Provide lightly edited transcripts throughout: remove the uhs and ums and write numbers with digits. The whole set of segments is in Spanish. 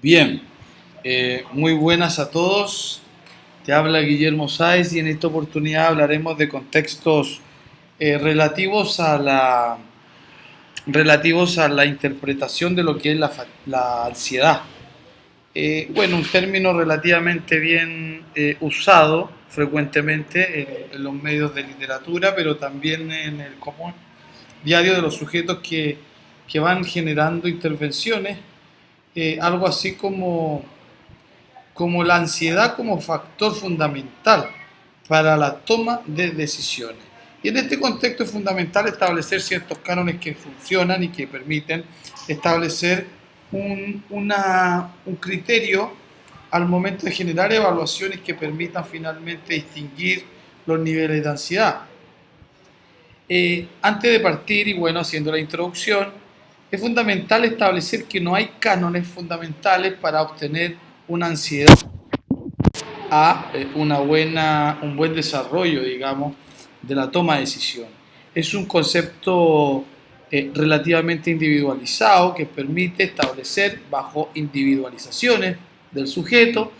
Bien, muy buenas a todos. Te habla Guillermo Sáez y en esta oportunidad hablaremos de contextos relativos a la interpretación de lo que es la ansiedad. Bueno, un término relativamente bien usado frecuentemente en los medios de literatura, pero también en el común diario de los sujetos que van generando intervenciones, algo así como la ansiedad como factor fundamental para la toma de decisiones. Y en este contexto es fundamental establecer ciertos cánones que funcionan y que permiten establecer un criterio al momento de generar evaluaciones que permitan finalmente distinguir los niveles de ansiedad. Antes de partir, y bueno, haciendo la introducción, es fundamental establecer que no hay cánones fundamentales para obtener una ansiedad un buen desarrollo, digamos, de la toma de decisión. Es un concepto relativamente individualizado que permite establecer bajo individualizaciones del sujeto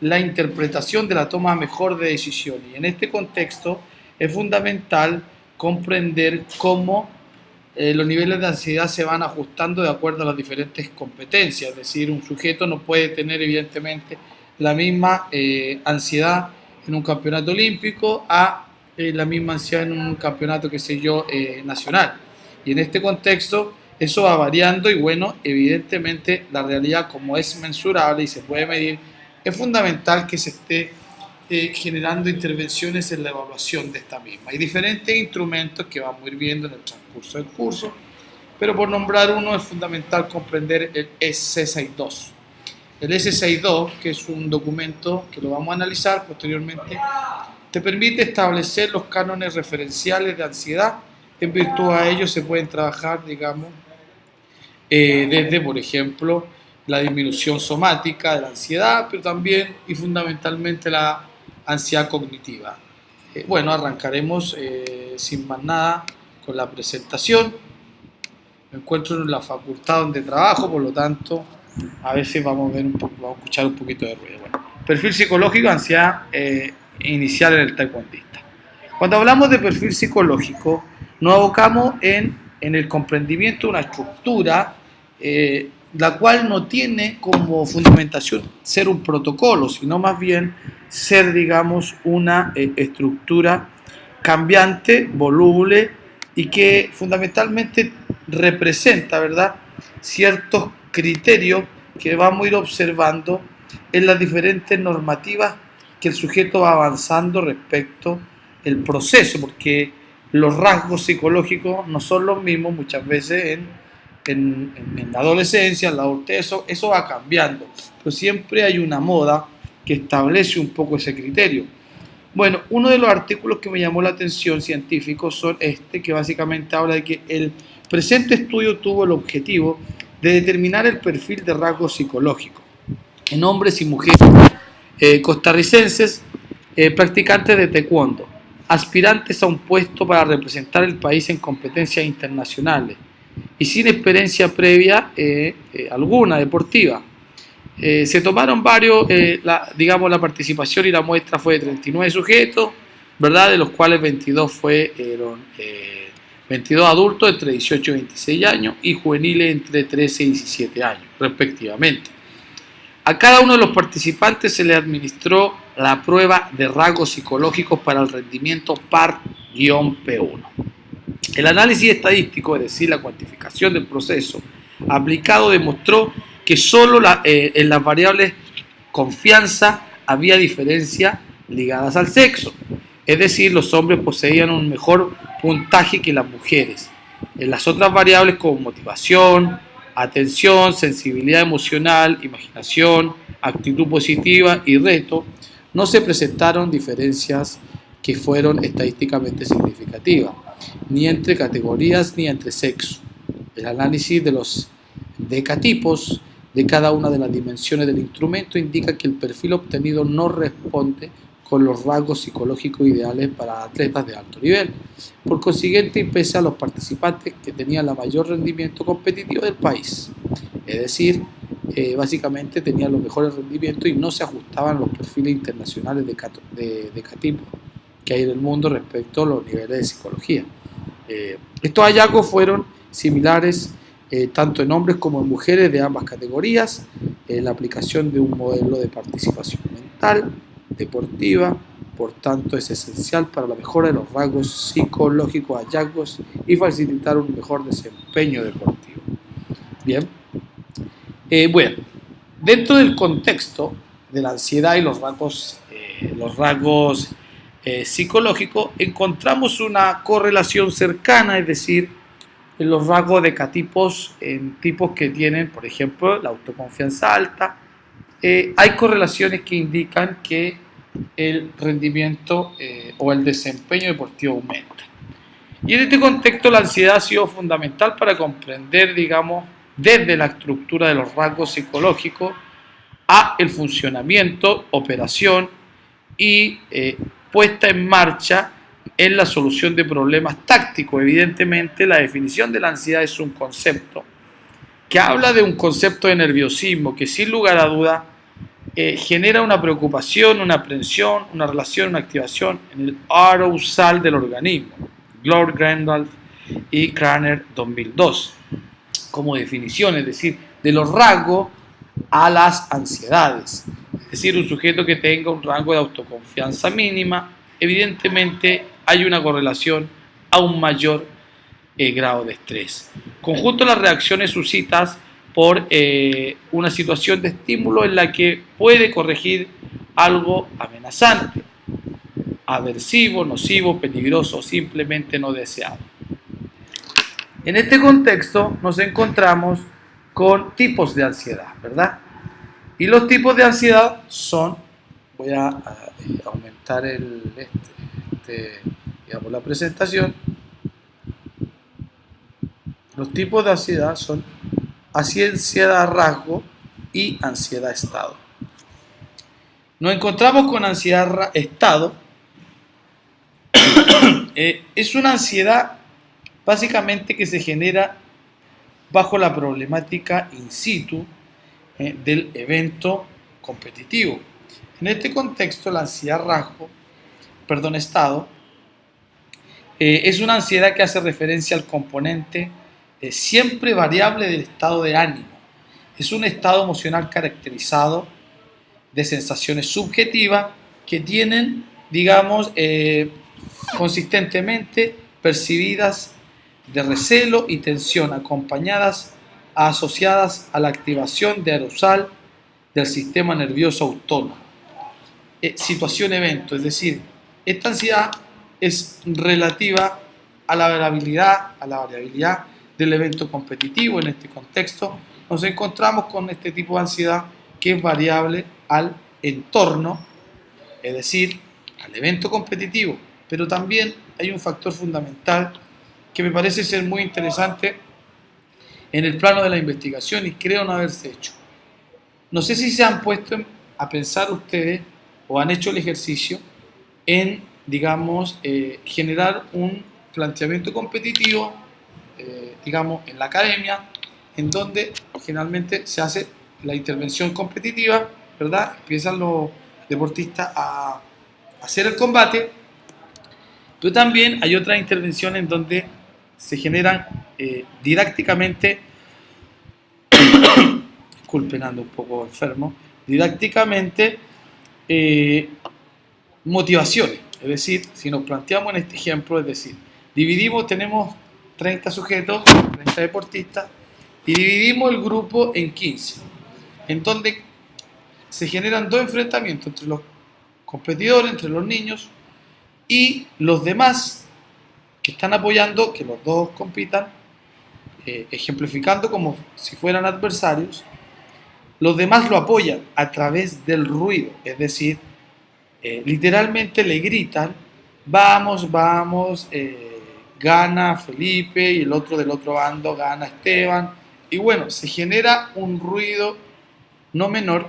la interpretación de la toma mejor de decisiones. Y en este contexto es fundamental comprender cómo los niveles de ansiedad se van ajustando de acuerdo a las diferentes competencias. Es decir, un sujeto no puede tener evidentemente la misma ansiedad en un campeonato olímpico a la misma ansiedad en un campeonato, qué sé yo, nacional. Y en este contexto eso va variando y bueno, evidentemente la realidad como es mensurable y se puede medir, es fundamental que se esté generando intervenciones en la evaluación de esta misma. Hay diferentes instrumentos que vamos a ir viendo en el transcurso del curso, pero por nombrar uno es fundamental comprender el S62. El S62, que es un documento que lo vamos a analizar posteriormente, te permite establecer los cánones referenciales de ansiedad. En virtud a ello se pueden trabajar, digamos, desde, por ejemplo, la disminución somática de la ansiedad, pero también y fundamentalmente la ansiedad cognitiva. Bueno, arrancaremos sin más nada con la presentación. Me encuentro en la facultad donde trabajo, por lo tanto, a veces vamos a escuchar un poquito de ruido. Bueno, perfil psicológico, ansiedad inicial en el taekwondista. Cuando hablamos de perfil psicológico, nos abocamos en el comprendimiento de una estructura la cual no tiene como fundamentación ser un protocolo, sino más bien ser, digamos, una estructura cambiante, voluble y que fundamentalmente representa, ¿verdad?, ciertos criterios que vamos a ir observando en las diferentes normativas que el sujeto va avanzando respecto al proceso, porque los rasgos psicológicos no son los mismos muchas veces en la adolescencia, en la adultez, eso va cambiando, pero siempre hay una moda que establece un poco ese criterio. Bueno, uno de los artículos que me llamó la atención científico son que básicamente habla de que el presente estudio tuvo el objetivo de determinar el perfil de rasgos psicológicos en hombres y mujeres costarricenses practicantes de taekwondo, aspirantes a un puesto para representar el país en competencias internacionales y sin experiencia previa alguna deportiva. Se tomaron varios, digamos, la participación y la muestra fue de 39 sujetos, ¿verdad?, de los cuales 22 fueron 22 adultos entre 18 y 26 años y juveniles entre 13 y 17 años, respectivamente. A cada uno de los participantes se le administró la prueba de rasgos psicológicos para el rendimiento PAR-P1. El análisis estadístico, es decir, la cuantificación del proceso aplicado, demostró que solo en las variables confianza había diferencias ligadas al sexo. Es decir, los hombres poseían un mejor puntaje que las mujeres. En las otras variables como motivación, atención, sensibilidad emocional, imaginación, actitud positiva y reto, no se presentaron diferencias que fueron estadísticamente significativas, ni entre categorías ni entre sexos. El análisis de los decatipos de cada una de las dimensiones del instrumento indica que el perfil obtenido no responde con los rasgos psicológicos ideales para atletas de alto nivel. Por consiguiente, pese a los participantes que tenían el mayor rendimiento competitivo del país, es decir, básicamente tenían los mejores rendimientos y no se ajustaban a los perfiles internacionales de catipo que hay en el mundo respecto a los niveles de psicología. Estos hallazgos fueron similares tanto en hombres como en mujeres de ambas categorías, la aplicación de un modelo de participación mental, deportiva, por tanto es esencial para la mejora de los rasgos psicológicos hallazgos y facilitar un mejor desempeño deportivo. Bien, bueno, dentro del contexto de la ansiedad y los rasgos psicológicos, encontramos una correlación cercana, es decir, en los rasgos de catipos en tipos que tienen, por ejemplo, la autoconfianza alta, hay correlaciones que indican que el rendimiento o el desempeño deportivo aumenta. Y en este contexto la ansiedad ha sido fundamental para comprender, digamos, desde la estructura de los rasgos psicológicos a el funcionamiento, operación y puesta en marcha en la solución de problemas tácticos. Evidentemente, la definición de la ansiedad es un concepto que habla de un concepto de nerviosismo que sin lugar a duda genera una preocupación, una aprensión, una relación, una activación en el arousal del organismo. Glor, Grandalf y Kraner 2002 como definición, es decir, de los rasgos a las ansiedades. Es decir, un sujeto que tenga un rango de autoconfianza mínima, evidentemente hay una correlación a un mayor grado de estrés. Conjunto las reacciones suscitas por una situación de estímulo en la que puede corregir algo amenazante, aversivo, nocivo, peligroso o simplemente no deseado. En este contexto nos encontramos con tipos de ansiedad, ¿verdad? Y los tipos de ansiedad son, voy a aumentar digamos, la presentación. Los tipos de ansiedad son ansiedad rasgo y ansiedad estado. Nos encontramos con ansiedad estado. Es una ansiedad básicamente que se genera bajo la problemática in situ del evento competitivo. En este contexto, la ansiedad estado, es una ansiedad que hace referencia al componente siempre variable del estado de ánimo. Es un estado emocional caracterizado de sensaciones subjetivas que tienen, digamos, consistentemente percibidas de recelo y tensión, asociadas a la activación de arousal del sistema nervioso autónomo. Situación-evento, es decir, esta ansiedad es relativa a la variabilidad del evento competitivo. En este contexto nos encontramos con este tipo de ansiedad que es variable al entorno, es decir, al evento competitivo, pero también hay un factor fundamental que me parece ser muy interesante en el plano de la investigación y creo no haberse hecho. No sé si se han puesto a pensar ustedes o han hecho el ejercicio en, digamos, generar un planteamiento competitivo, digamos, en la academia, en donde generalmente se hace la intervención competitiva, ¿verdad? Empiezan los deportistas a hacer el combate, pero también hay otra intervención en donde se generan didácticamente, disculpen, ando un poco enfermo, didácticamente motivaciones. Es decir, si nos planteamos en este ejemplo, es decir, tenemos 30 sujetos, 30 deportistas, y dividimos el grupo en 15, en donde se generan dos enfrentamientos entre los competidores, entre los niños y los demás que están apoyando que los dos compitan, ejemplificando como si fueran adversarios. Los demás lo apoyan a través del ruido, es decir, literalmente le gritan, vamos, vamos, gana Felipe, y el otro del otro bando gana Esteban, y bueno, se genera un ruido no menor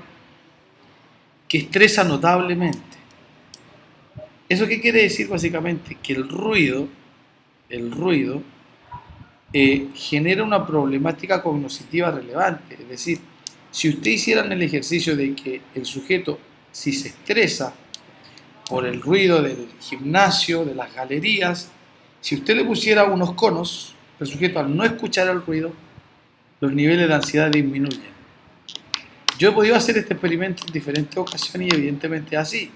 que estresa notablemente. ¿Eso qué quiere decir básicamente? Que el ruido genera una problemática cognitiva relevante, es decir, Si usted hicieran el ejercicio de que el sujeto, si se estresa por el ruido del gimnasio, de las galerías, si usted le pusiera unos conos, el sujeto al no escuchar el ruido, los niveles de ansiedad disminuyen. Yo he podido hacer este experimento en diferentes ocasiones y evidentemente es así.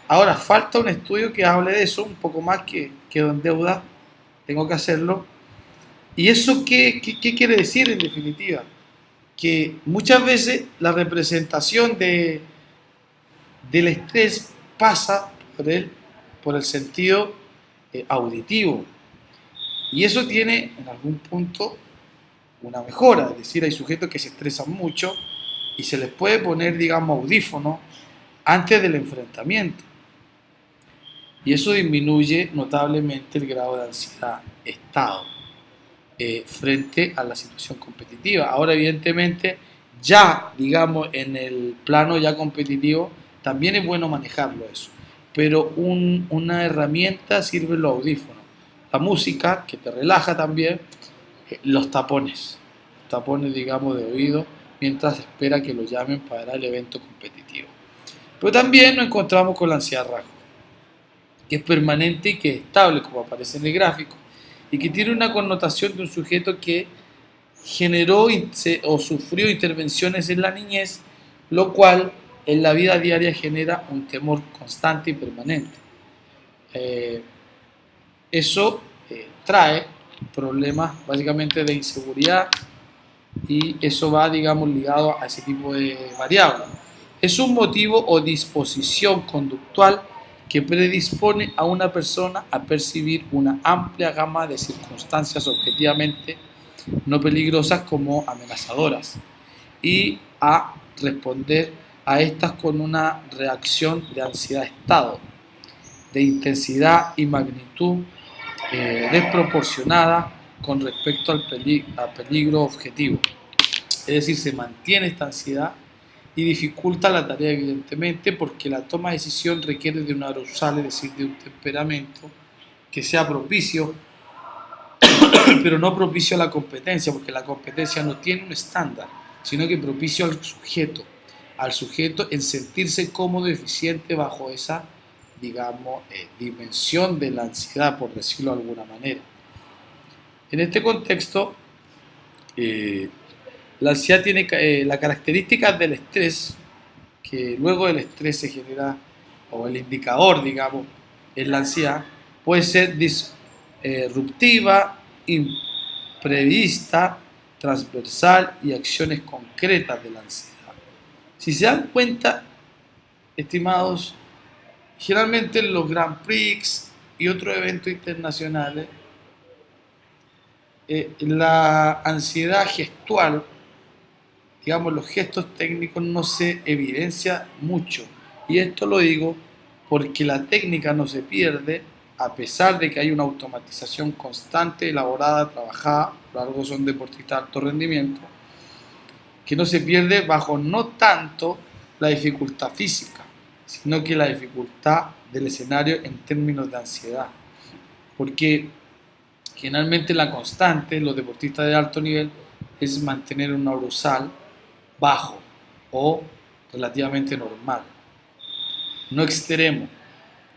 Ahora, falta un estudio que hable de eso, un poco más que quedo en deuda, tengo que hacerlo. ¿Y eso qué quiere decir en definitiva? Que muchas veces la representación del estrés pasa por el sentido auditivo. Y eso tiene en algún punto una mejora, es decir, hay sujetos que se estresan mucho y se les puede poner, digamos, audífonos antes del enfrentamiento. Y eso disminuye notablemente el grado de ansiedad, estado, frente a la situación competitiva. Ahora, evidentemente, ya, digamos, en el plano ya competitivo, también es bueno manejarlo eso. Pero una herramienta sirve los audífonos. La música, que te relaja también, los tapones, digamos, de oído, mientras espera que lo llamen para el evento competitivo. Pero también nos encontramos con la ansiedad rasgo, que es permanente y que es estable, como aparece en el gráfico, y que tiene una connotación de un sujeto que generó o sufrió intervenciones en la niñez, lo cual en la vida diaria genera un temor constante y permanente. Eso trae problemas básicamente de inseguridad y eso va, digamos, ligado a ese tipo de variables. Es un motivo o disposición conductual que predispone a una persona a percibir una amplia gama de circunstancias objetivamente no peligrosas como amenazadoras y a responder a estas con una reacción de ansiedad-estado, de intensidad y magnitud desproporcionada con respecto al peligro objetivo. Es decir, se mantiene esta ansiedad y dificulta la tarea evidentemente porque la toma de decisión requiere de una arousal, es decir, de un temperamento que sea propicio, pero no propicio a la competencia, porque la competencia no tiene un estándar, sino que propicio al sujeto en sentirse cómodo y eficiente bajo esa, digamos, dimensión de la ansiedad, por decirlo de alguna manera. En este contexto, la ansiedad tiene las características del estrés, que luego del estrés se genera, o el indicador, digamos, en la ansiedad, puede ser disruptiva, imprevista, transversal y acciones concretas de la ansiedad. Si se dan cuenta, estimados, generalmente en los Grand Prix y otros eventos internacionales, la ansiedad gestual, digamos, los gestos técnicos no se evidencia mucho. Y esto lo digo porque la técnica no se pierde a pesar de que hay una automatización constante, elaborada, trabajada, por algo son deportistas de alto rendimiento, que no se pierde bajo no tanto la dificultad física, sino que la dificultad del escenario en términos de ansiedad. Porque generalmente la constante, los deportistas de alto nivel, es mantener un arousal bajo o relativamente normal, no extremo.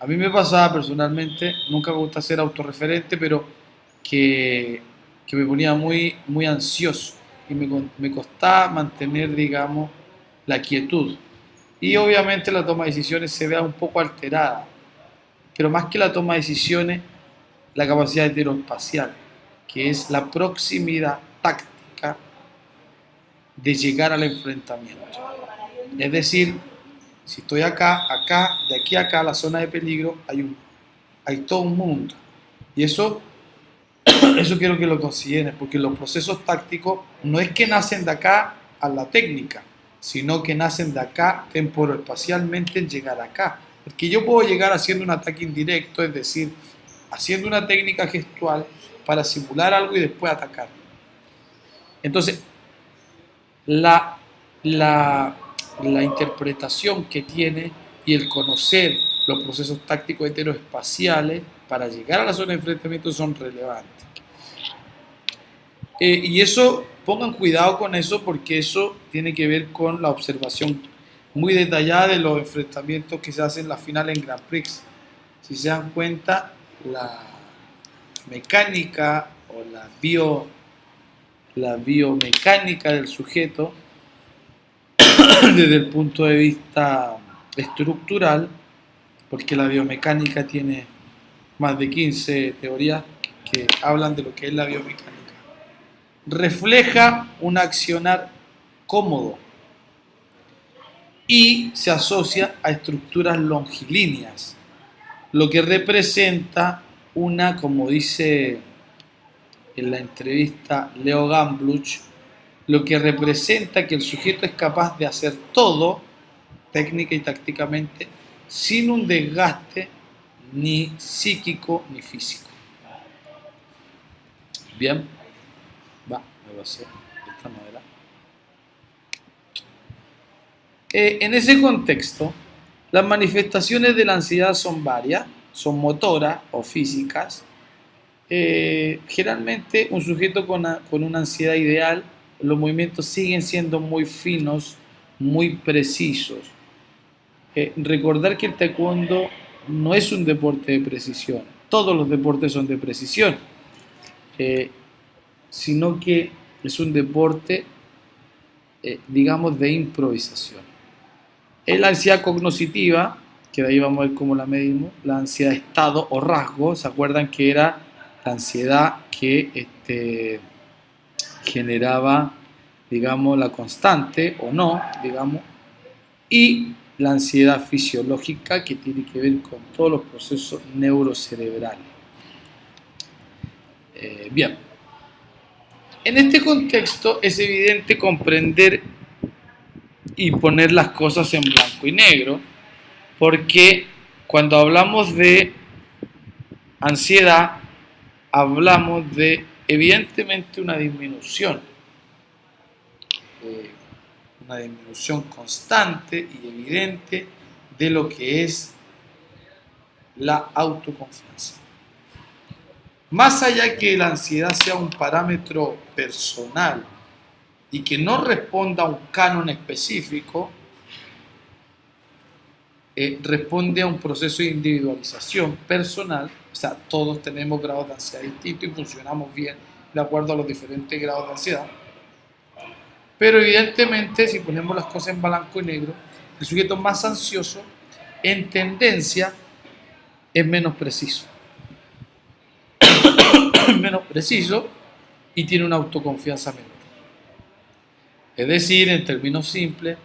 A mí me pasaba personalmente, nunca me gusta ser autorreferente, pero que me ponía muy ansioso y me costaba mantener, digamos, la quietud. Y obviamente la toma de decisiones se vea un poco alterada, pero más que la toma de decisiones, la capacidad heteroespacial, que es la proximidad táctica de llegar al enfrentamiento. Es decir, si estoy acá, de aquí a acá, la zona de peligro, hay todo un mundo. Y eso quiero que lo consideren, porque los procesos tácticos no es que nacen de acá a la técnica, sino que nacen de acá temporoespacialmente en llegar acá. Porque yo puedo llegar haciendo un ataque indirecto, es decir, haciendo una técnica gestual para simular algo y después atacar. Entonces, la interpretación que tiene y el conocer los procesos tácticos heteroespaciales para llegar a la zona de enfrentamiento son relevantes. Y eso Pongan cuidado con eso porque eso tiene que ver con la observación muy detallada de los enfrentamientos que se hacen en la final en Grand Prix. Si se dan cuenta, la mecánica o la biomecánica del sujeto desde el punto de vista estructural, porque la biomecánica tiene más de 15 teorías que hablan de lo que es la biomecánica, refleja un accionar cómodo y se asocia a estructuras longilíneas, lo que representa una, como dice en la entrevista Leo Gambluch, lo que representa que el sujeto es capaz de hacer todo, técnica y tácticamente, sin un desgaste ni psíquico ni físico. Bien, me lo sé, de esta manera. En ese contexto, las manifestaciones de la ansiedad son varias, son motoras o físicas. Generalmente un sujeto con una ansiedad ideal, los movimientos siguen siendo muy finos, muy precisos. Recordar que el taekwondo no es un deporte de precisión, todos los deportes son de precisión, sino que es un deporte, digamos, de improvisación. Es la ansiedad cognoscitiva, que de ahí vamos a ver cómo la medimos, la ansiedad de estado o rasgo, ¿se acuerdan que era la ansiedad que generaba, digamos, la constante o no, digamos, y la ansiedad fisiológica que tiene que ver con todos los procesos neurocerebrales. Bien, en este contexto es evidente comprender y poner las cosas en blanco y negro, porque cuando hablamos de ansiedad, hablamos de evidentemente una disminución constante y evidente de lo que es la autoconfianza. Más allá que la ansiedad sea un parámetro personal y que no responda a un canon específico, responde a un proceso de individualización personal, o sea, todos tenemos grados de ansiedad distintos y funcionamos bien de acuerdo a los diferentes grados de ansiedad. Pero evidentemente, si ponemos las cosas en blanco y negro, el sujeto más ansioso, en tendencia, es menos preciso. Menos preciso y tiene una autoconfianza menor. Es decir, en términos simples,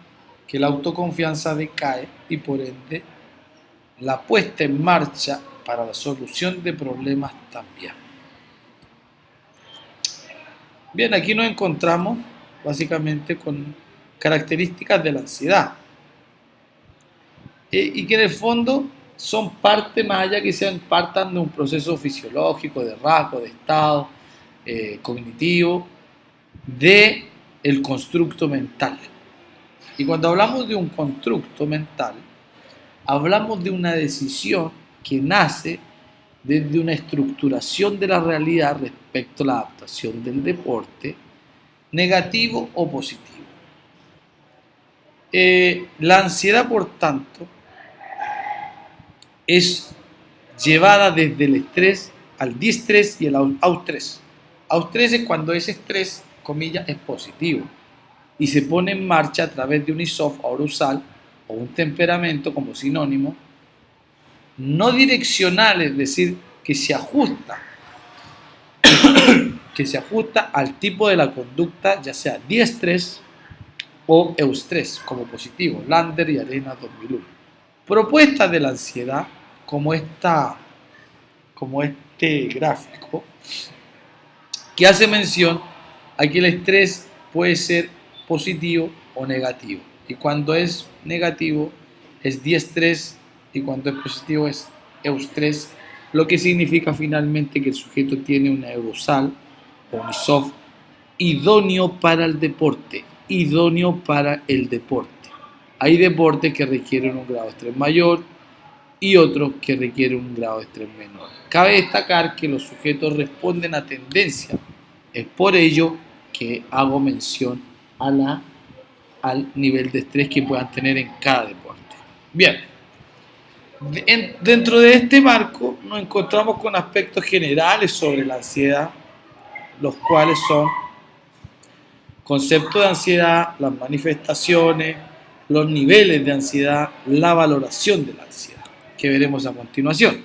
que la autoconfianza decae y por ende la puesta en marcha para la solución de problemas también. Bien, aquí nos encontramos básicamente con características de la ansiedad y que en el fondo son parte, más allá que sean partan de un proceso fisiológico, de rasgo, de estado cognitivo, de el constructo mental. Y cuando hablamos de un constructo mental, hablamos de una decisión que nace desde una estructuración de la realidad respecto a la adaptación del deporte, negativo o positivo. La ansiedad, por tanto, es llevada desde el estrés al distrés y el eustrés. Eustrés es cuando ese estrés, comillas, es positivo y se pone en marcha a través de un ISOF arousal o un temperamento como sinónimo, no direccional, es decir, que se ajusta al tipo de la conducta, ya sea diestrés o eustrés, como positivo, Lander y Arenas 2001. Propuestas de la ansiedad, como este gráfico, que hace mención a que el estrés puede ser positivo o negativo. Y cuando es negativo es diestrés y cuando es positivo es eustrés, lo que significa finalmente que el sujeto tiene un aerosal o un ISOF idóneo para el deporte, Hay deportes que requieren un grado de estrés mayor y otros que requieren un grado de estrés menor. Cabe destacar que los sujetos responden a tendencia. Es por ello que hago mención al nivel de estrés que puedan tener en cada deporte. Bien, dentro de este marco nos encontramos con aspectos generales sobre la ansiedad, los cuales son concepto de ansiedad, las manifestaciones, los niveles de ansiedad, la valoración de la ansiedad, que veremos a continuación.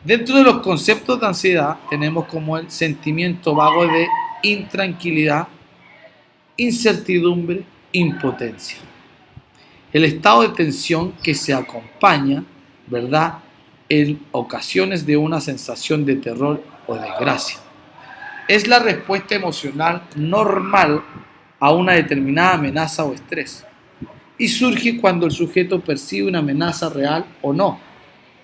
Dentro de los conceptos de ansiedad tenemos como el sentimiento vago de intranquilidad, incertidumbre, impotencia. El estado de tensión que se acompaña, ¿verdad?, en ocasiones de una sensación de terror o desgracia. Es la respuesta emocional normal a una determinada amenaza o estrés y surge cuando el sujeto percibe una amenaza real o no,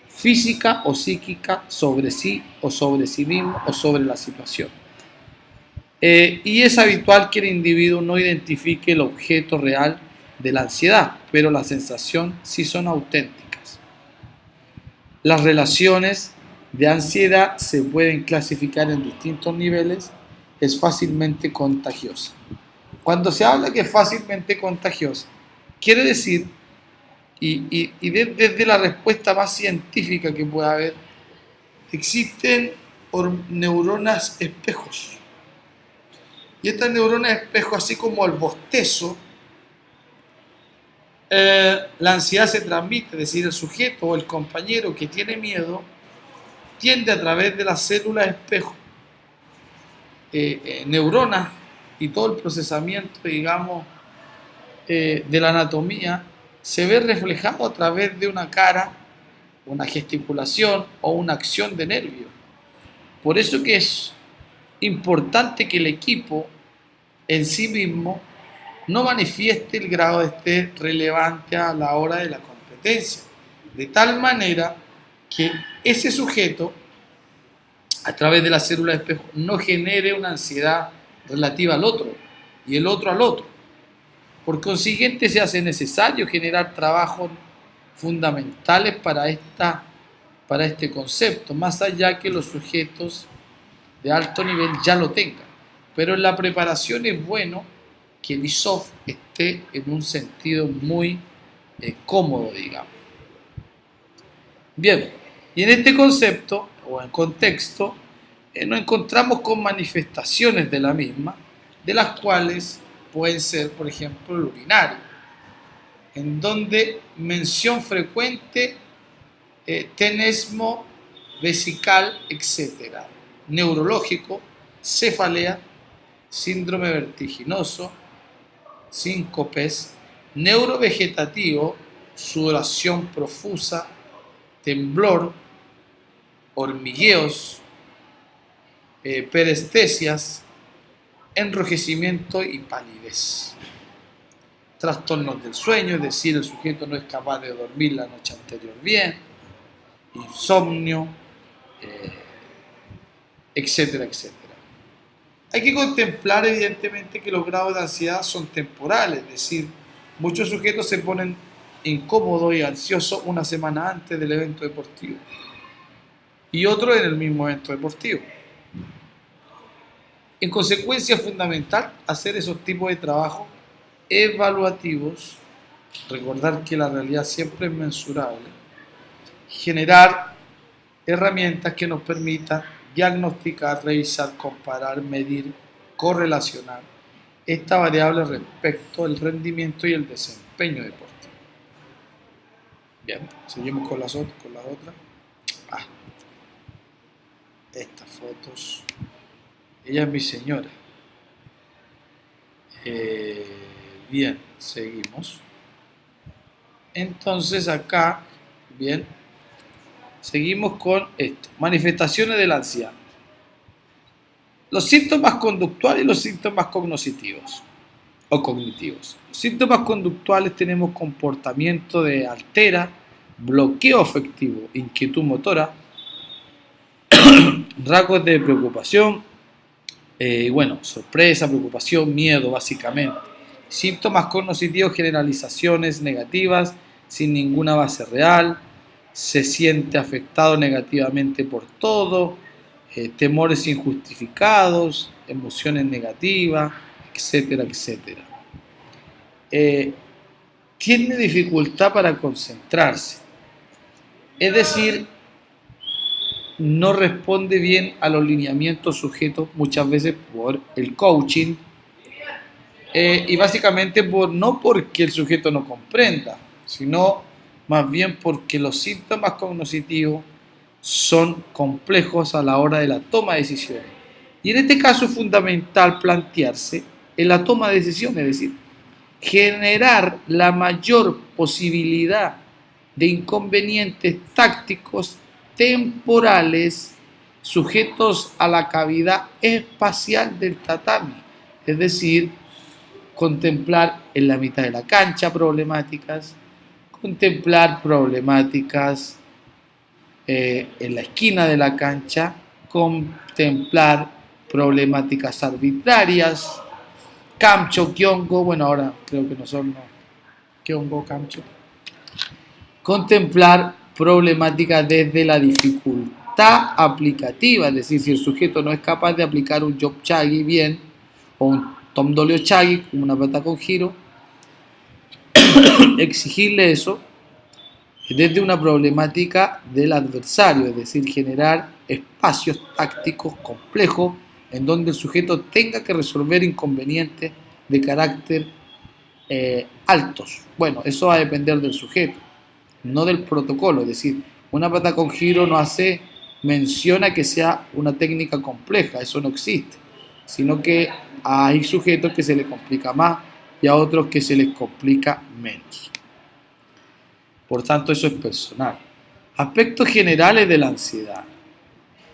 física o psíquica sobre sí o sobre sí mismo o sobre la situación. Y es habitual que el individuo no identifique el objeto real de la ansiedad, pero la sensación sí son auténticas. Las relaciones de ansiedad se pueden clasificar en distintos niveles, es fácilmente contagiosa. Cuando se habla que es fácilmente contagiosa, quiere decir, desde la respuesta más científica que pueda haber, existen neuronas espejos. Y estas neuronas espejos, así como el bostezo, la ansiedad se transmite, es decir, el sujeto o el compañero que tiene miedo tiende a través de las células espejo, neuronas y todo el procesamiento, digamos, de la anatomía, se ve reflejado a través de una cara, una gesticulación o una acción de nervio. Por eso que es importante que el equipo en sí mismo no manifieste el grado de estrés relevante a la hora de la competencia, de tal manera que ese sujeto, a través de la célula de espejo, no genere una ansiedad relativa al otro y el otro al otro. Por consiguiente, se hace necesario generar trabajos fundamentales para este concepto, más allá que los sujetos de alto nivel ya lo tengan. Pero en la preparación es bueno que el ISOF esté en un sentido muy cómodo, digamos. Bien, y en este concepto o en contexto nos encontramos con manifestaciones de la misma, de las cuales pueden ser, por ejemplo, el urinario, en donde mención frecuente, tenesmo vesical, etc. Neurológico, cefalea, síndrome vertiginoso, síncopes, neurovegetativo, sudoración profusa, temblor, hormigueos, perestesias, enrojecimiento y palidez. Trastornos del sueño, es decir, el sujeto no es capaz de dormir la noche anterior bien, insomnio, etcétera, etcétera. Hay que contemplar evidentemente que los grados de ansiedad son temporales, es decir, muchos sujetos se ponen incómodos y ansiosos una semana antes del evento deportivo y otros en el mismo evento deportivo. En consecuencia, es fundamental hacer esos tipos de trabajos evaluativos, recordar que la realidad siempre es mensurable, generar herramientas que nos permitan diagnosticar, revisar, comparar, medir, correlacionar esta variable respecto al rendimiento y el desempeño deportivo. Bien, seguimos con las otras. Estas fotos. Ella es mi señora. Bien, seguimos. Entonces acá, bien, seguimos con esto. Manifestaciones de la ansiedad. Los síntomas conductuales y los síntomas cognitivos. Los síntomas conductuales tenemos comportamiento de altera, bloqueo afectivo, inquietud motora, rasgos de preocupación, sorpresa, preocupación, miedo, básicamente. Síntomas cognitivos, generalizaciones negativas sin ninguna base real, se siente afectado negativamente por todo, temores injustificados, emociones negativas, etcétera, etcétera. Tiene dificultad para concentrarse, es decir, no responde bien a los lineamientos sujetos muchas veces por el coaching y básicamente no porque el sujeto no comprenda, sino más bien porque los síntomas cognitivos son complejos a la hora de la toma de decisiones. Y en este caso es fundamental plantearse en la toma de decisiones, es decir, generar la mayor posibilidad de inconvenientes tácticos temporales sujetos a la cavidad espacial del tatami, es decir, contemplar en la mitad de la cancha problemáticas, contemplar problemáticas en la esquina de la cancha, contemplar problemáticas arbitrarias, Kamcho, Kyongo, bueno, ahora creo que no son Kyongo, Kamcho. Contemplar problemáticas desde la dificultad aplicativa, es decir, si el sujeto no es capaz de aplicar un Job Chagi bien, o un Tom Dolio Chagi, como una pata con giro, exigirle eso desde una problemática del adversario, es decir, generar espacios tácticos complejos en donde el sujeto tenga que resolver inconvenientes de carácter altos. Bueno, eso va a depender del sujeto, no del protocolo, es decir, una pata con giro no menciona que sea una técnica compleja, eso no existe, sino que hay sujetos que se les complica más y a otros que se les complica menos. Por tanto, eso es personal. Aspectos generales de la ansiedad.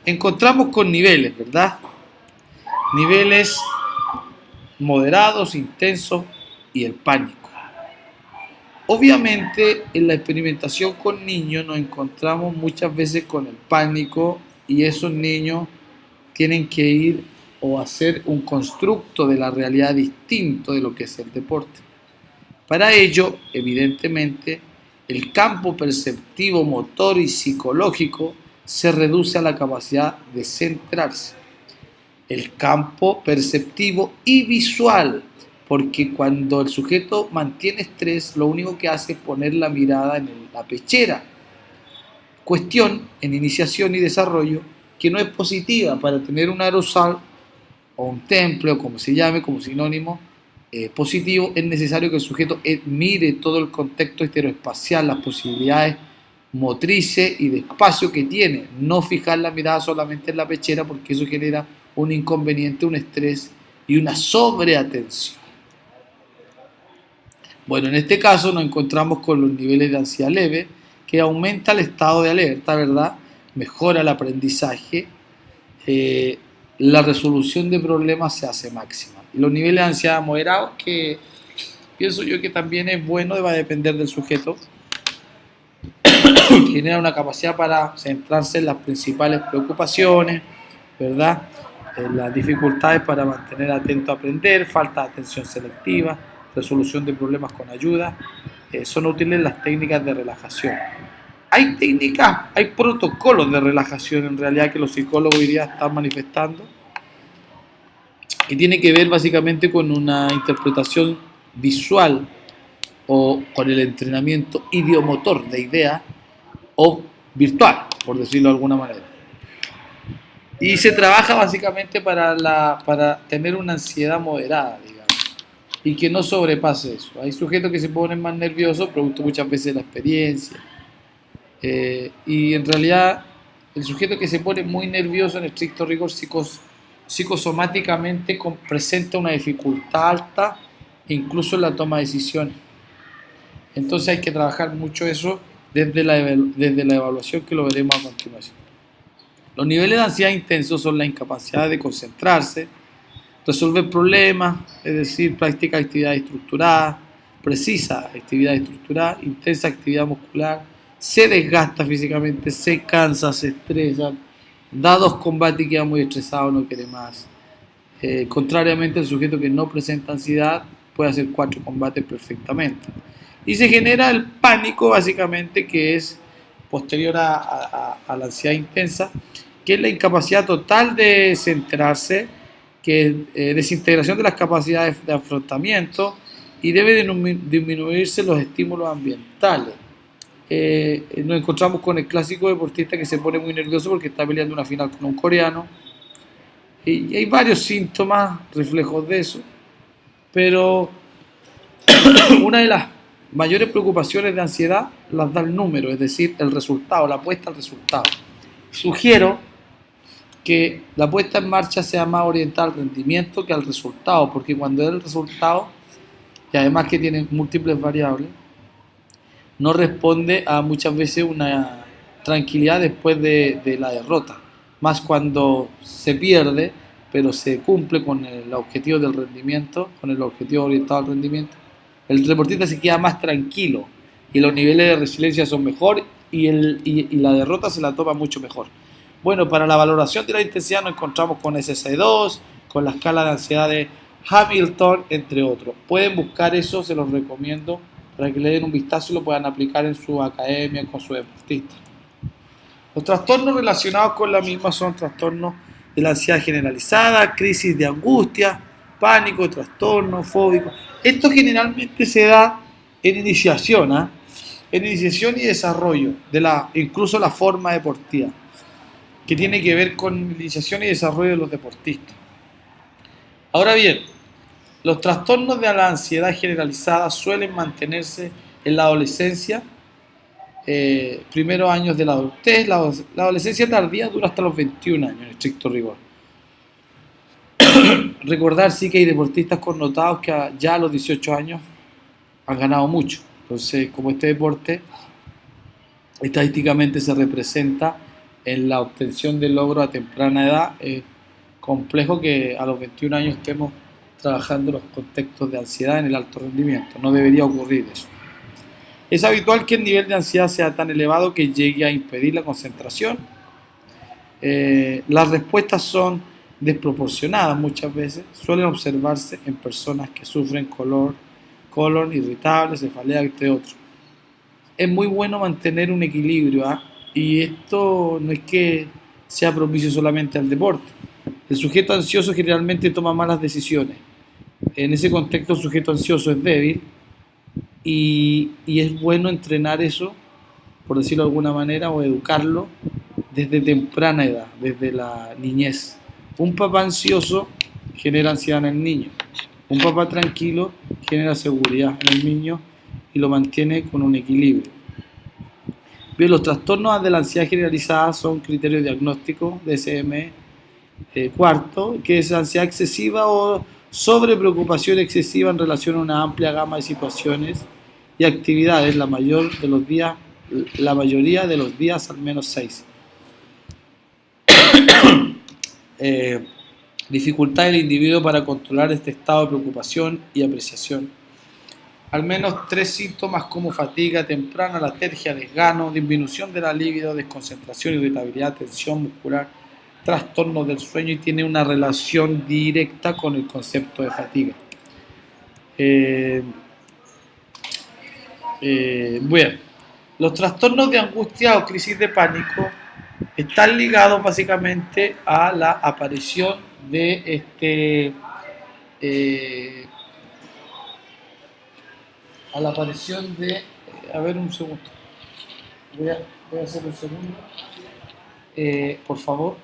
Encontramos con niveles, ¿verdad? Niveles moderados, intensos y el pánico. Obviamente, en la experimentación con niños nos encontramos muchas veces con el pánico y esos niños tienen que ir o hacer un constructo de la realidad distinto de lo que es el deporte. Para ello, evidentemente, el campo perceptivo, motor y psicológico se reduce a la capacidad de centrarse. El campo perceptivo y visual, porque cuando el sujeto mantiene estrés, lo único que hace es poner la mirada en la pechera. Cuestión en iniciación y desarrollo que no es positiva. Para tener un aerosol o un temple o como se llame, como sinónimo positivo, es necesario que el sujeto mire todo el contexto estereoespacial, las posibilidades motrices y de espacio que tiene, no fijar la mirada solamente en la pechera porque eso genera un inconveniente, un estrés y una sobreatención. Bueno, en este caso nos encontramos con los niveles de ansiedad leve, que aumenta el estado de alerta, ¿verdad? Mejora el aprendizaje, la resolución de problemas se hace máxima. Y los niveles de ansiedad moderados, que pienso yo que también es bueno, va a depender del sujeto, genera una capacidad para centrarse en las principales preocupaciones, ¿verdad? Las dificultades para mantener atento a aprender, falta de atención selectiva, resolución de problemas con ayuda, son útiles las técnicas de relajación. Hay técnicas, hay protocolos de relajación en realidad que los psicólogos hoy día están manifestando y tiene que ver básicamente con una interpretación visual o con el entrenamiento idiomotor de ideas o virtual, por decirlo de alguna manera. Y se trabaja básicamente para tener una ansiedad moderada, digamos, y que no sobrepase eso. Hay sujetos que se ponen más nerviosos, producto muchas veces de la experiencia. Y en realidad, el sujeto que se pone muy nervioso en estricto rigor psicosomáticamente presenta una dificultad alta, incluso en la toma de decisiones. Entonces hay que trabajar mucho eso desde la evaluación, que lo veremos a continuación. Los niveles de ansiedad intensos son la incapacidad de concentrarse, resolver problemas, es decir, práctica de actividad estructurada, precisa actividad estructurada, intensa actividad muscular, se desgasta físicamente, se cansa, se estresa, da 2 combates y queda muy estresado, no quiere más. Contrariamente, el sujeto que no presenta ansiedad puede hacer 4 combates perfectamente. Y se genera el pánico, básicamente, que es posterior a la ansiedad intensa, que es la incapacidad total de centrarse, que es desintegración de las capacidades de afrontamiento y debe disminuirse los estímulos ambientales. Nos encontramos con el clásico deportista que se pone muy nervioso porque está peleando una final con un coreano. Y hay varios síntomas, reflejos de eso, pero una de las mayores preocupaciones de ansiedad las da el número, es decir, el resultado, la apuesta al resultado. Sugiero que la puesta en marcha sea más orientada al rendimiento que al resultado, porque cuando es el resultado, y además que tiene múltiples variables, no responde a muchas veces una tranquilidad después de la derrota, más cuando se pierde, pero se cumple con el objetivo del rendimiento, con el objetivo orientado al rendimiento. El deportista se queda más tranquilo y los niveles de resiliencia son mejor y la derrota se la toma mucho mejor. Bueno, para la valoración de la intensidad nos encontramos con SC2, con la escala de ansiedad de Hamilton, entre otros. Pueden buscar eso, se los recomiendo para que le den un vistazo y lo puedan aplicar en su academia, con su deportista. Los trastornos relacionados con la misma son trastornos de la ansiedad generalizada, crisis de angustia, pánico, trastorno, fóbico. Esto generalmente se da en iniciación, en iniciación y desarrollo, incluso la forma deportiva, que tiene que ver con iniciación y desarrollo de los deportistas. Ahora bien, los trastornos de la ansiedad generalizada suelen mantenerse en la adolescencia, primeros años de la adultez. La adolescencia tardía dura hasta los 21 años, en estricto rigor. Recordar sí que hay deportistas connotados que ya a los 18 años han ganado mucho. Entonces, como este deporte estadísticamente se representa en la obtención de logros a temprana edad, es complejo que a los 21 años estemos trabajando los contextos de ansiedad en el alto rendimiento. No debería ocurrir eso. Es habitual que el nivel de ansiedad sea tan elevado que llegue a impedir la concentración. Las respuestas son desproporcionadas muchas veces. Suelen observarse en personas que sufren colon irritable, cefalea, entre otros. Es muy bueno mantener un equilibrio, y esto no es que sea propicio solamente al deporte. El sujeto ansioso generalmente toma malas decisiones. En ese contexto el sujeto ansioso es débil y es bueno entrenar eso, por decirlo de alguna manera, o educarlo desde temprana edad, desde la niñez. Un papá ansioso genera ansiedad en el niño. Un papá tranquilo genera seguridad en el niño y lo mantiene con un equilibrio. Bien, los trastornos de la ansiedad generalizada son criterios diagnósticos DSM cuarto, que es ansiedad excesiva o sobrepreocupación excesiva en relación a una amplia gama de situaciones y actividades, la mayoría de los días, al menos 6. Dificultad del individuo para controlar este estado de preocupación y apreciación. Al menos 3 síntomas como fatiga temprana, letargia, desgano, disminución de la libido, desconcentración, irritabilidad, tensión muscular, trastornos del sueño, y tiene una relación directa con el concepto de fatiga. Bueno, los trastornos de angustia o crisis de pánico están ligados básicamente a la aparición de a ver un segundo, voy a hacer un segundo, por favor,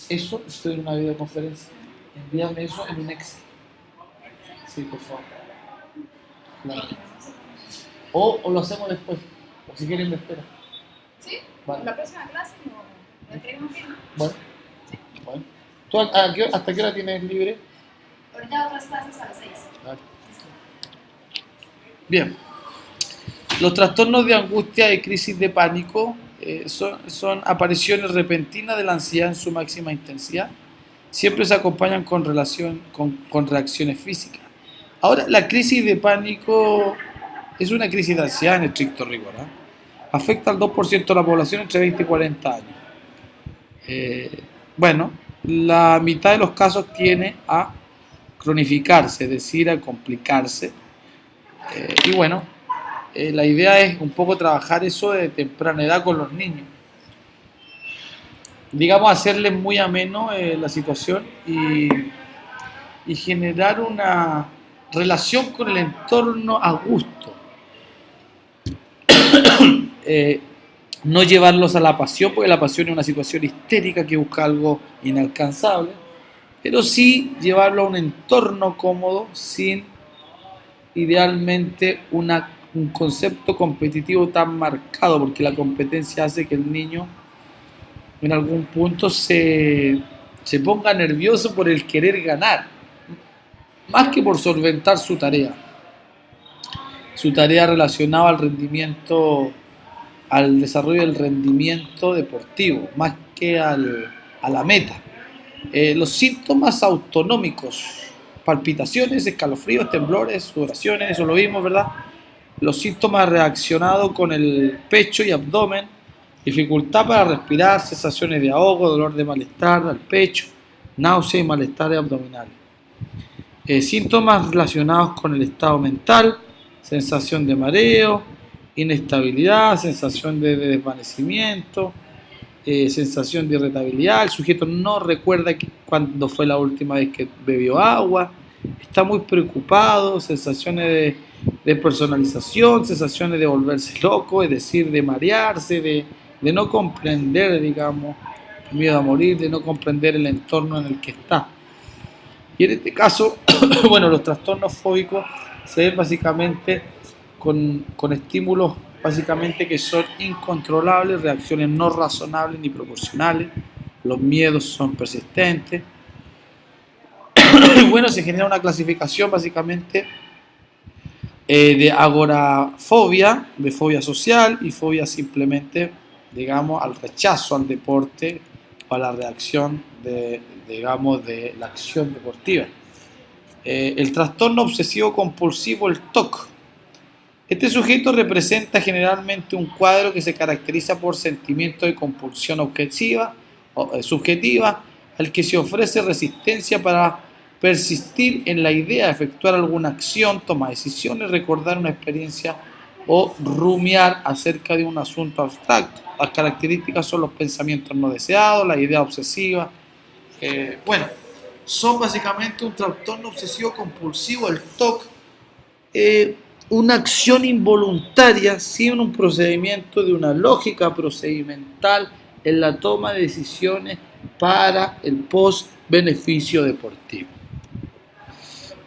eso, estoy en una videoconferencia, envíame eso en un Excel, sí, por favor, claro. O lo hacemos después, o si quieren me espera. Sí, vale. La próxima clase no tenemos bien. Bueno, Sí. Bueno. ¿Tú hasta qué hora tienes libre? Ahorita otras clases a las 6. Vale. Bien. Los trastornos de angustia y crisis de pánico son apariciones repentinas de la ansiedad en su máxima intensidad. Siempre se acompañan con reacciones físicas. Ahora, la crisis de pánico es una crisis de ansiedad en estricto rigor. Afecta al 2% de la población entre 20 y 40 años. Bueno, la mitad de los casos tiene a cronificarse, es decir, a complicarse. Y bueno, la idea es un poco trabajar eso de temprana edad con los niños. Digamos, hacerles muy ameno la situación y y generar una relación con el entorno a gusto. No llevarlos a la pasión, porque la pasión es una situación histérica que busca algo inalcanzable, pero sí llevarlo a un entorno cómodo sin idealmente un concepto competitivo tan marcado, porque la competencia hace que el niño en algún punto se ponga nervioso por el querer ganar, más que por solventar su tarea relacionada al rendimiento, al desarrollo del rendimiento deportivo, más que a la meta. Los síntomas autonómicos, palpitaciones, escalofríos, temblores, sudoraciones, eso lo vimos, ¿verdad? Los síntomas reaccionados con el pecho y abdomen, dificultad para respirar, sensaciones de ahogo, dolor de malestar al pecho, náusea y malestar abdominal. Síntomas relacionados con el estado mental, sensación de mareo, inestabilidad, sensación de desvanecimiento, sensación de irritabilidad. El sujeto no recuerda cuándo fue la última vez que bebió agua, está muy preocupado, sensaciones de personalización, sensaciones de volverse loco, es decir, de marearse, de no comprender, digamos, miedo a morir, de no comprender el entorno en el que está. Y en este caso, bueno, los trastornos fóbicos se ven básicamente con estímulos básicamente que son incontrolables, reacciones no razonables ni proporcionales, los miedos son persistentes. Bueno, se genera una clasificación básicamente de agorafobia, de fobia social y fobia simplemente, digamos, al rechazo al deporte o a la reacción digamos, de la acción deportiva. El trastorno obsesivo compulsivo, el TOC. Este sujeto representa generalmente un cuadro que se caracteriza por sentimiento de compulsión objetiva o subjetiva, al que se ofrece resistencia para persistir en la idea de efectuar alguna acción, tomar decisiones, recordar una experiencia o rumiar acerca de un asunto abstracto. Las características son los pensamientos no deseados, la idea obsesiva. Bueno, son básicamente un trastorno obsesivo compulsivo, el TOC. Una acción involuntaria sin un procedimiento de una lógica procedimental en la toma de decisiones para el post-beneficio deportivo.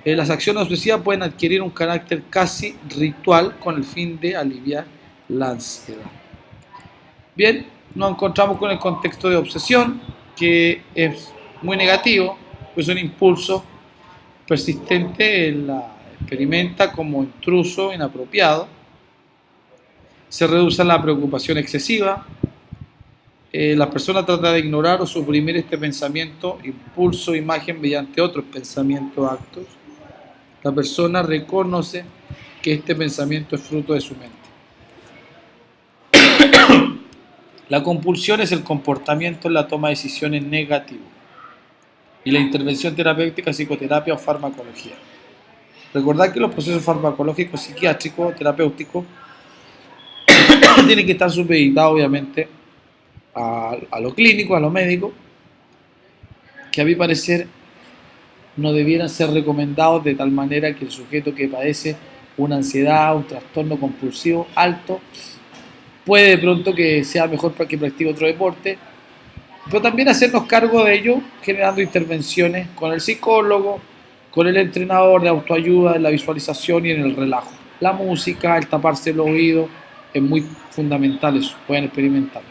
Las acciones obsesivas pueden adquirir un carácter casi ritual con el fin de aliviar la ansiedad. Bien, nos encontramos con el contexto de obsesión, que es muy negativo, pues es un impulso persistente experimenta como intruso, inapropiado, se reduce a la preocupación excesiva, la persona trata de ignorar o suprimir este pensamiento, impulso, imagen mediante otros pensamientos, actos. La persona reconoce que este pensamiento es fruto de su mente. La compulsión es el comportamiento en la toma de decisiones negativo y la intervención terapéutica, psicoterapia o farmacología. Recordad que los procesos farmacológicos, psiquiátricos, terapéuticos tienen que estar supeditados obviamente a lo clínico, a lo médico, que a mi parecer no debieran ser recomendados de tal manera que el sujeto que padece una ansiedad, un trastorno compulsivo alto, puede de pronto que sea mejor para que practique otro deporte, pero también hacernos cargo de ello generando intervenciones con el psicólogo, con el entrenador de autoayuda, en la visualización y en el relajo. La música, el taparse el oído, es muy fundamental eso, pueden experimentar.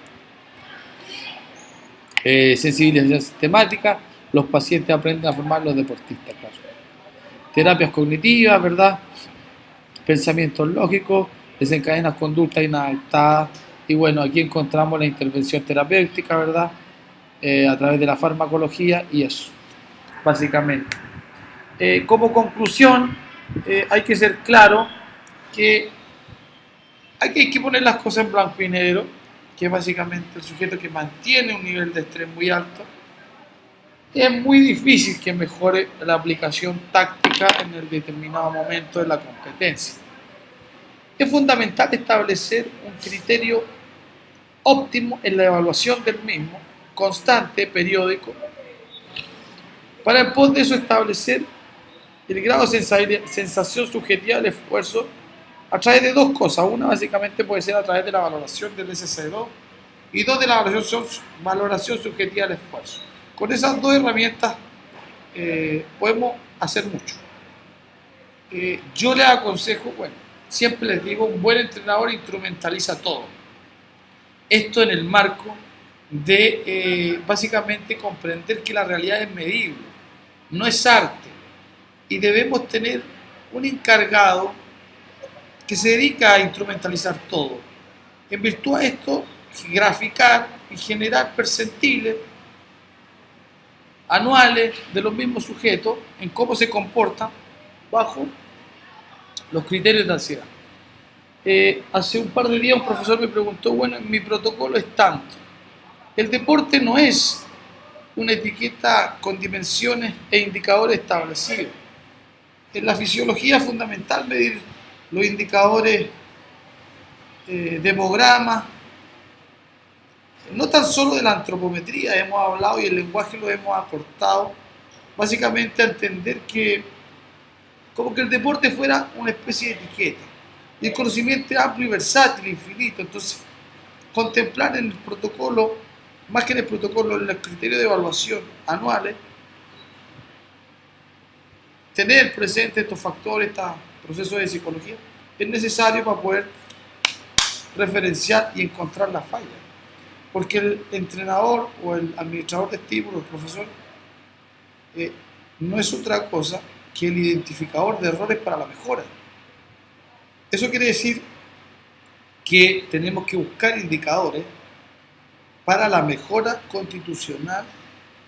Sensibilización sistemática, los pacientes aprenden a formar los deportistas, claro. Terapias cognitivas, ¿verdad? Pensamientos lógicos, desencadenan conductas inadaptadas. Y bueno, aquí encontramos la intervención terapéutica, ¿verdad? A través de la farmacología y eso, básicamente. Como conclusión, hay que ser claro que hay que poner las cosas en blanco y negro, que es básicamente el sujeto que mantiene un nivel de estrés muy alto. Es muy difícil que mejore la aplicación táctica en el determinado momento de la competencia. Es fundamental establecer un criterio óptimo en la evaluación del mismo, constante, periódico, para después de eso establecer el grado de sensación subjetiva del esfuerzo a través de dos cosas. Una básicamente puede ser a través de la valoración del SC2 y dos de la valoración subjetiva del esfuerzo. Con esas dos herramientas podemos hacer mucho. Yo les aconsejo, bueno, siempre les digo, un buen entrenador instrumentaliza todo. Esto en el marco de básicamente comprender que la realidad es medible, no es arte, y debemos tener un encargado que se dedica a instrumentalizar todo. En virtud de esto, graficar y generar percentiles anuales de los mismos sujetos en cómo se comportan bajo los criterios de ansiedad. Hace un par de días un profesor me preguntó, bueno, mi protocolo es tanto. El deporte no es una etiqueta con dimensiones e indicadores establecidos. En la fisiología es fundamental medir los indicadores de hemograma, no tan solo de la antropometría hemos hablado y el lenguaje lo hemos acortado, básicamente a entender que como que el deporte fuera una especie de etiqueta y el conocimiento es amplio y versátil, infinito. Entonces contemplar en el protocolo, más que en el protocolo, en los criterios de evaluación anuales, tener presente estos factores, estos procesos de psicología, es necesario para poder referenciar y encontrar las fallas. Porque el entrenador o el administrador de estímulos, el profesor, no es otra cosa que el identificador de errores para la mejora. Eso quiere decir que tenemos que buscar indicadores para la mejora constitucional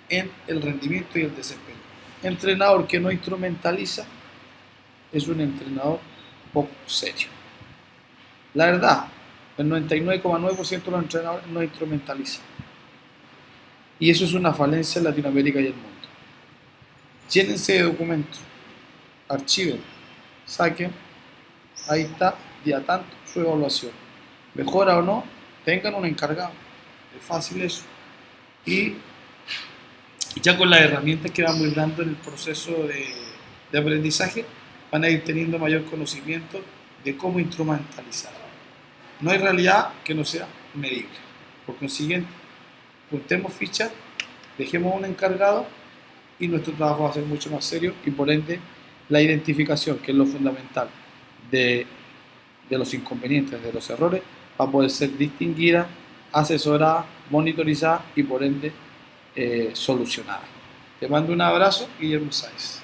en el rendimiento y el desempeño. Entrenador que no instrumentaliza es un entrenador poco serio. La verdad, el 99,9% de los entrenadores no instrumentalizan. Y eso es una falencia en Latinoamérica y el mundo. Llénense de documentos, archiven, saquen, ahí está, día tanto, su evaluación. Mejora o no, tengan un encargado. Es fácil eso. Y ya con las herramientas que vamos dando en el proceso de aprendizaje, van a ir teniendo mayor conocimiento de cómo instrumentalizar. No hay realidad que no sea medible. Por consiguiente, juntemos fichas, dejemos un encargado y nuestro trabajo va a ser mucho más serio y por ende la identificación, que es lo fundamental de los inconvenientes, de los errores, va a poder ser distinguida, asesorada, monitorizada y por ende solucionada. Te mando un abrazo, Guillermo Sáez.